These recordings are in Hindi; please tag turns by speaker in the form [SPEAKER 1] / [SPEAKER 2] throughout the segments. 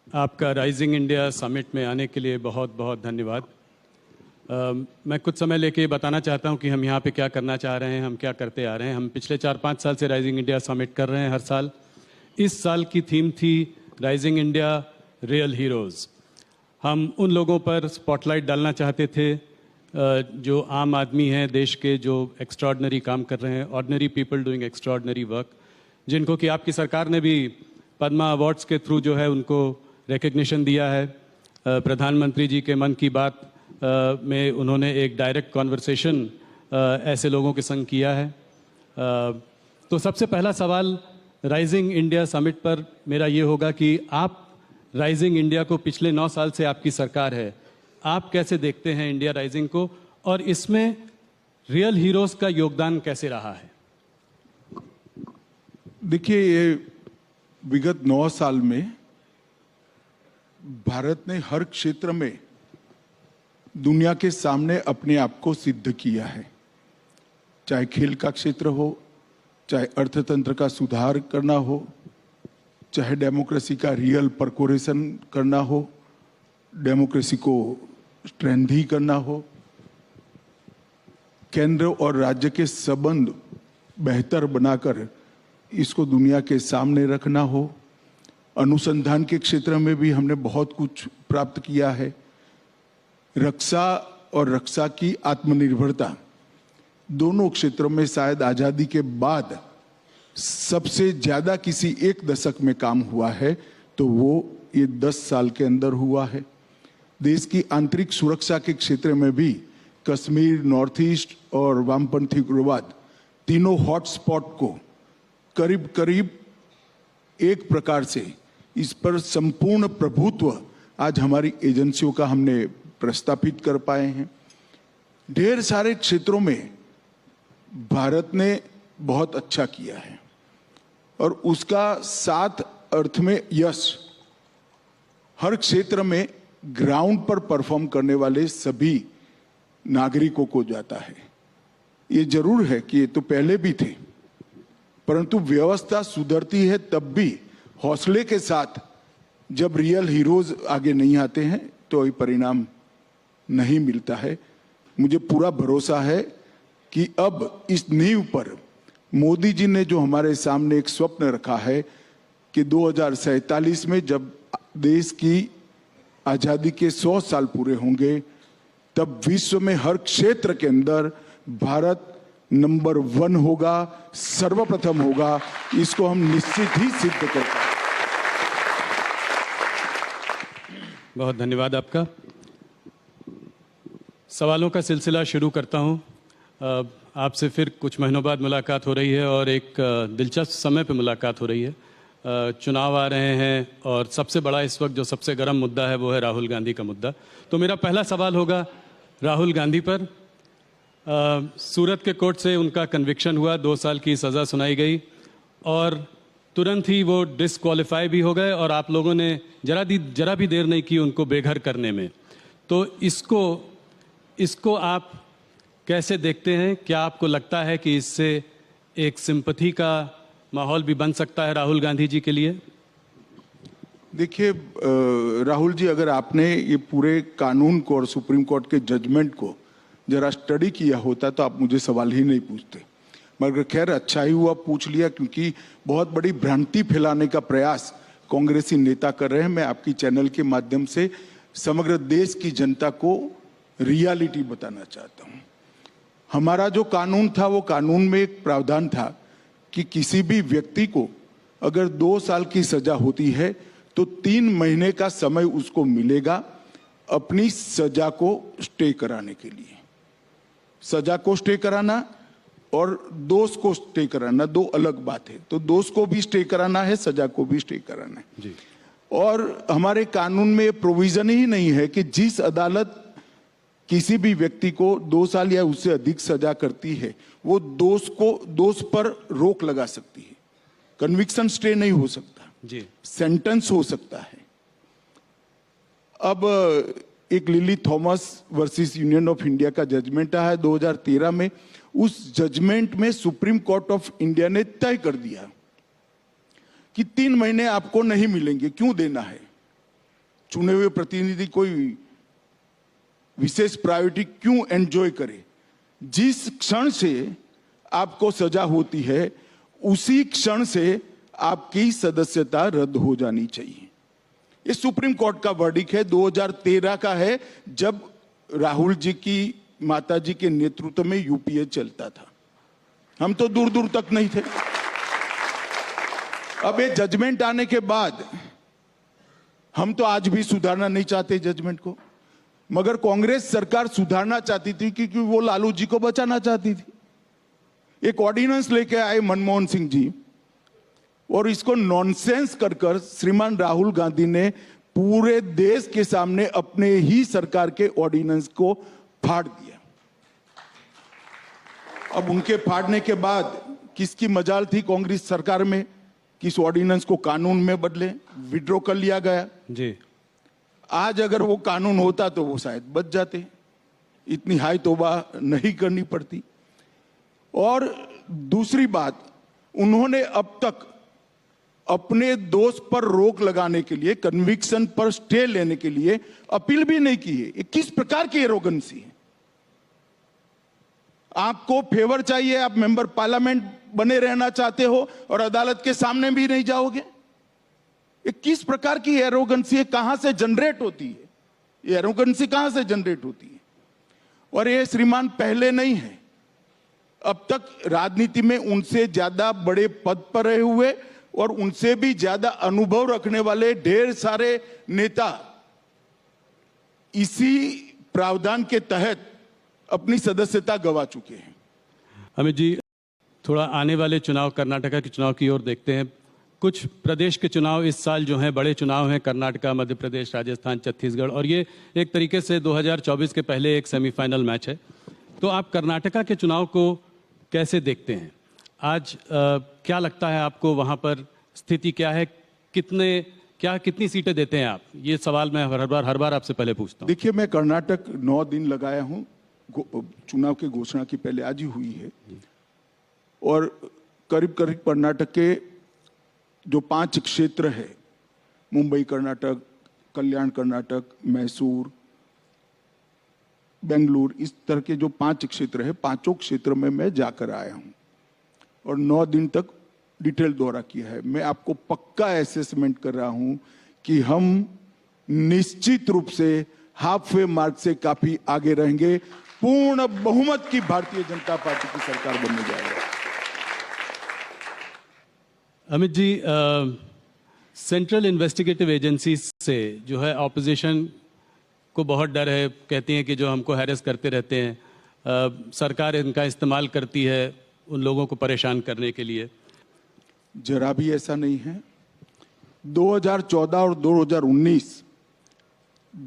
[SPEAKER 1] आपका राइजिंग इंडिया समिट में आने के लिए बहुत बहुत धन्यवाद। मैं कुछ समय लेके ये बताना चाहता हूँ कि हम यहाँ पे क्या करना चाह रहे हैं, हम क्या करते आ रहे हैं। हम पिछले 4-5 साल से राइजिंग इंडिया समिट कर रहे हैं हर साल। इस साल की थीम थी राइजिंग इंडिया रियल हीरोज़। हम उन लोगों पर स्पॉटलाइट डालना चाहते थे जो आम आदमी हैं देश के, जो एक्स्ट्राऑर्डिनरी काम कर रहे हैं, ordinary people doing extraordinary work, जिनको कि आपकी सरकार ने भी पद्मा अवार्ड्स के थ्रू जो है उनको रिकग्निशन दिया है। प्रधानमंत्री जी के मन की बात में उन्होंने एक डायरेक्ट कॉन्वर्सेशन ऐसे लोगों के संग किया है। तो सबसे पहला सवाल राइजिंग इंडिया समिट पर मेरा ये होगा कि आप राइजिंग इंडिया को, पिछले 9 साल से आपकी सरकार है, आप कैसे देखते हैं इंडिया राइजिंग को, और इसमें रियल हीरोज़ का योगदान कैसे रहा है?
[SPEAKER 2] देखिए, ये विगत 9 साल में भारत ने हर क्षेत्र में दुनिया के सामने अपने आप को सिद्ध किया है। चाहे खेल का क्षेत्र हो, चाहे अर्थतंत्र का सुधार करना हो, चाहे डेमोक्रेसी का रियल परकोरेशन करना हो, डेमोक्रेसी को स्ट्रेंथी करना हो, केंद्र और राज्य के संबंध बेहतर बनाकर इसको दुनिया के सामने रखना हो। अनुसंधान के क्षेत्र में भी हमने बहुत कुछ प्राप्त किया है। रक्षा और रक्षा की आत्मनिर्भरता, दोनों क्षेत्रों में शायद आजादी के बाद सबसे ज्यादा किसी एक दशक में काम हुआ है, तो वो ये 10 साल के अंदर हुआ है। देश की आंतरिक सुरक्षा के क्षेत्र में भी कश्मीर, नॉर्थ ईस्ट और वामपंथी उग्रवाद, तीनों हॉटस्पॉट को करीब करीब एक प्रकार से इस पर संपूर्ण प्रभुत्व आज हमारी एजेंसियों का हमने प्रस्थापित कर पाए हैं। ढेर सारे क्षेत्रों में भारत ने बहुत अच्छा किया है और उसका 7 अर्थ में यश हर क्षेत्र में ग्राउंड पर परफॉर्म करने वाले सभी नागरिकों को जाता है। ये जरूर है कि ये तो पहले भी थे, परंतु व्यवस्था सुधरती है तब भी हौसले के साथ। जब रियल हीरोज आगे नहीं आते हैं तो ये परिणाम नहीं मिलता है। मुझे पूरा भरोसा है कि अब इस नींव पर मोदी जी ने जो हमारे सामने एक स्वप्न रखा है कि 2047 में जब देश की आजादी के 100 साल पूरे होंगे, तब विश्व में हर क्षेत्र के अंदर भारत नंबर 1 होगा, सर्वप्रथम होगा। इसको हम निश्चित ही सिद्ध कर पाएंगे।
[SPEAKER 1] बहुत धन्यवाद आपका। सवालों का सिलसिला शुरू करता हूं। आपसे फिर कुछ महीनों बाद मुलाकात हो रही है और एक दिलचस्प समय पे मुलाकात हो रही है। चुनाव आ रहे हैं और सबसे बड़ा इस वक्त जो सबसे गर्म मुद्दा है वो है राहुल गांधी का मुद्दा। तो मेरा पहला सवाल होगा राहुल गांधी पर। सूरत के कोर्ट से उनका कन्विक्शन हुआ, 2 साल की सज़ा सुनाई गई और तुरंत ही वो डिसक्वालीफाई भी हो गए और आप लोगों ने जरा भी देर नहीं की उनको बेघर करने में। तो इसको आप कैसे देखते हैं? क्या आपको लगता है कि इससे एक सिंपैथी का माहौल भी बन सकता है राहुल गांधी जी के लिए?
[SPEAKER 2] देखिए राहुल जी, अगर आपने ये पूरे कानून को और सुप्रीम कोर्ट के जजमेंट को जरा स्टडी किया होता तो आप मुझे सवाल ही नहीं पूछते। मगर खैर, अच्छा ही हुआ पूछ लिया, क्योंकि बहुत बड़ी भ्रांति फैलाने का प्रयास कांग्रेसी नेता कर रहे हैं। मैं आपकी चैनल के माध्यम से समग्र देश की जनता को रियलिटी बताना चाहता हूं। हमारा जो कानून था, वो कानून में एक प्रावधान था कि किसी भी व्यक्ति को अगर 2 साल की सजा होती है तो 3 महीने का समय उसको मिलेगा अपनी सजा को स्टे कराने के लिए। सजा को स्टे कराना और दोष को स्टे कराना 2 अलग बात है। तो दोष को भी स्टे कराना है, सजा को भी स्टे कराना है जी। और हमारे कानून में प्रोविजन ही नहीं है कि जिस अदालत किसी भी व्यक्ति को 2 साल या उससे अधिक सजा करती है, वो दोष पर रोक लगा सकती है। कन्विक्शन स्टे नहीं हो सकता
[SPEAKER 1] जी,
[SPEAKER 2] सेंटेंस हो सकता है। अब एक lily Thomas versus union of India का जजमेंट आया है 2013 में। उस जजमेंट में सुप्रीम कोर्ट ऑफ इंडिया ने तय कर दिया कि 3 महीने आपको नहीं मिलेंगे। क्यों देना है? चुने हुए प्रतिनिधि कोई विशेष प्रायोरिटी क्यों एंजॉय करे? जिस क्षण से आपको सजा होती है उसी क्षण से आपकी सदस्यता रद्द हो जानी चाहिए। ये सुप्रीम कोर्ट का वर्डिक्ट है, 2013 का है, जब राहुल जी की माता जी के नेतृत्व में यूपीए चलता था। हम तो दूर दूर तक नहीं थे। अब ये जजमेंट आने के बाद हम तो आज भी सुधारना नहीं चाहते जजमेंट को, मगर कांग्रेस सरकार सुधारना चाहती थी क्योंकि वो लालू जी को बचाना चाहती थी। एक ऑर्डिनेंस लेके आए मनमोहन सिंह जी और इसको नॉनसेंस कर कर श्रीमान राहुल गांधी ने पूरे देश के सामने अपने ही सरकार के ऑर्डिनेंस को फाड़ दिया। अब उनके फाड़ने के बाद किसकी मजाल थी कांग्रेस सरकार में कि इस ऑर्डिनेंस को कानून में बदले, विड्रॉ कर लिया गया
[SPEAKER 1] जी।
[SPEAKER 2] आज अगर वो कानून होता तो वो शायद बच जाते, इतनी हाई तौबा नहीं करनी पड़ती। और दूसरी बात, उन्होंने अब तक अपने दोष पर रोक लगाने के लिए, कन्विक्शन पर स्टे लेने के लिए अपील भी नहीं की है। ये किस प्रकार की एरोगेंसी है? आपको फेवर चाहिए, आप मेंबर पार्लियामेंट बने रहना चाहते हो और अदालत के सामने भी नहीं जाओगे? ये किस प्रकार की एरोगेंसी है? कहां से जनरेट होती है ये एरोगेंसी? कहां से जनरेट होती है? और ये श्रीमान पहले नहीं है, अब तक राजनीति में उनसे ज्यादा बड़े पद पर रहे हुए और उनसे भी ज्यादा अनुभव रखने वाले ढेर सारे नेता इसी प्रावधान के तहत अपनी सदस्यता गंवा चुके हैं।
[SPEAKER 1] अमित जी, थोड़ा आने वाले चुनाव, कर्नाटका के चुनाव की ओर देखते हैं। कुछ प्रदेश के चुनाव इस साल जो हैं बड़े चुनाव हैं, कर्नाटका, मध्य प्रदेश, राजस्थान, छत्तीसगढ़, और ये एक तरीके से 2024 के पहले एक सेमीफाइनल मैच है। तो आप कर्नाटका के चुनाव को कैसे देखते हैं? आज क्या लगता है आपको, वहाँ पर स्थिति क्या है? कितनी सीटें देते हैं आप? ये सवाल मैं हर बार आपसे पहले पूछता हूँ।
[SPEAKER 2] देखिए, मैं कर्नाटक 9 दिन लगाया हूँ, चुनाव की घोषणा की पहले आज ही हुई है, और करीब करीब कर्नाटक के जो 5 क्षेत्र है, मुंबई कर्नाटक, कल्याण कर्नाटक, मैसूर, बेंगलुरु, इस तरह के जो 5 क्षेत्र है, 5 क्षेत्र में मैं जाकर आया हूं और 9 दिन तक डिटेल दौरा किया है। मैं आपको पक्का असेसमेंट कर रहा हूं कि हम निश्चित रूप से हाफ वे मार्क से काफी आगे रहेंगे। पूर्ण बहुमत की भारतीय जनता पार्टी की सरकार बनने जा रही है।
[SPEAKER 1] Amit ji, central investigative agency से जो है ऑपोजिशन को बहुत डर है, कहती हैं कि जो हमको हैरेस करते रहते हैं, सरकार इनका इस्तेमाल करती है उन लोगों को परेशान करने के लिए।
[SPEAKER 2] जरा भी ऐसा नहीं है। 2014 और 2019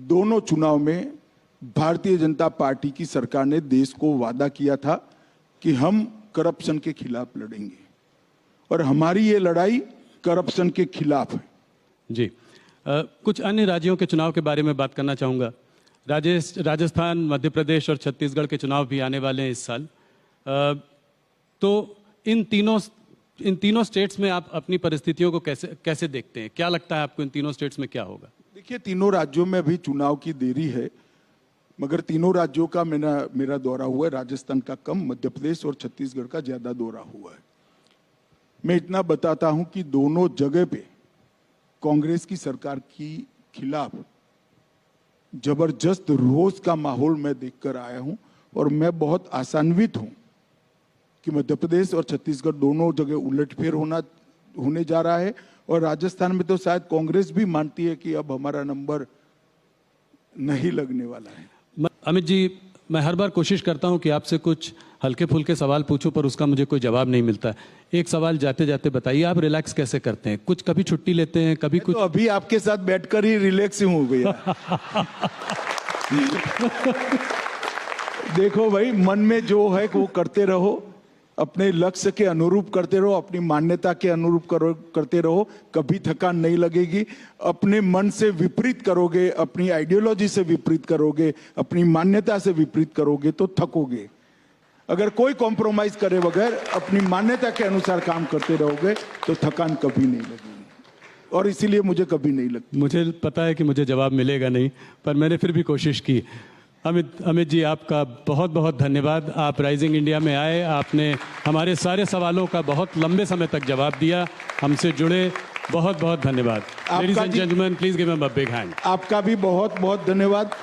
[SPEAKER 2] दोनों चुनाव में भारतीय जनता पार्टी की सरकार ने देश को वादा किया था कि हम करप्शन के खिलाफ लड़ेंगे, और हमारी ये लड़ाई करप्शन के खिलाफ है।
[SPEAKER 1] जी, कुछ अन्य राज्यों के चुनाव के बारे में बात करना चाहूँगा। राजस्थान, मध्य प्रदेश और छत्तीसगढ़ के चुनाव भी आने वाले हैं इस साल। तो इन तीनों स्टेट्स में आप अपनी परिस्थितियों को कैसे देखते हैं? क्या लगता है आपको इन तीनों स्टेट्स में क्या होगा?
[SPEAKER 2] देखिए, तीनों राज्यों में अभी चुनाव की देरी है, मगर तीनों राज्यों का मेरा दौरा हुआ है। राजस्थान का कम, मध्य प्रदेश और छत्तीसगढ़ का ज्यादा दौरा हुआ है। मैं इतना बताता हूं कि दोनों जगह पे कांग्रेस की सरकार की खिलाफ जबरदस्त रोष का माहौल मैं देखकर आया हूं, और मैं बहुत आशान्वित हूं कि मध्य प्रदेश और छत्तीसगढ़ दोनों जगह उलटफेर होने जा रहा है। और राजस्थान में तो शायद कांग्रेस भी मानती है कि अब हमारा नंबर नहीं लगने वाला है।
[SPEAKER 1] अमित जी, मैं हर बार कोशिश करता हूं कि आपसे कुछ हल्के फुल्के सवाल पूछूं, पर उसका मुझे कोई जवाब नहीं मिलता। एक सवाल जाते जाते बताइए, आप रिलैक्स कैसे करते हैं? कभी छुट्टी लेते हैं, कभी कुछ?
[SPEAKER 2] तो अभी आपके साथ बैठकर ही रिलैक्स हूं भैया। देखो भाई, मन में जो है वो करते रहो, अपने लक्ष्य के अनुरूप करते रहो, अपनी मान्यता के अनुरूप करते रहो, कभी थकान नहीं लगेगी। अपने मन से विपरीत करोगे, अपनी आइडियोलॉजी से विपरीत करोगे, अपनी मान्यता से विपरीत करोगे तो थकोगे। अगर कोई कॉम्प्रोमाइज करे बगैर अपनी मान्यता के अनुसार काम करते रहोगे तो थकान कभी नहीं लगेगी। और इसीलिए मुझे कभी नहीं लगती।
[SPEAKER 1] मुझे पता है कि मुझे जवाब मिलेगा नहीं, पर मैंने फिर भी कोशिश की। अमित जी, आपका बहुत बहुत धन्यवाद। आप राइजिंग इंडिया में आए, आपने हमारे सारे सवालों का बहुत लंबे समय तक जवाब दिया, हमसे जुड़े। बहुत बहुत धन्यवाद। Ladies and gentleman, please give him a big hand.
[SPEAKER 2] आपका भी बहुत बहुत धन्यवाद।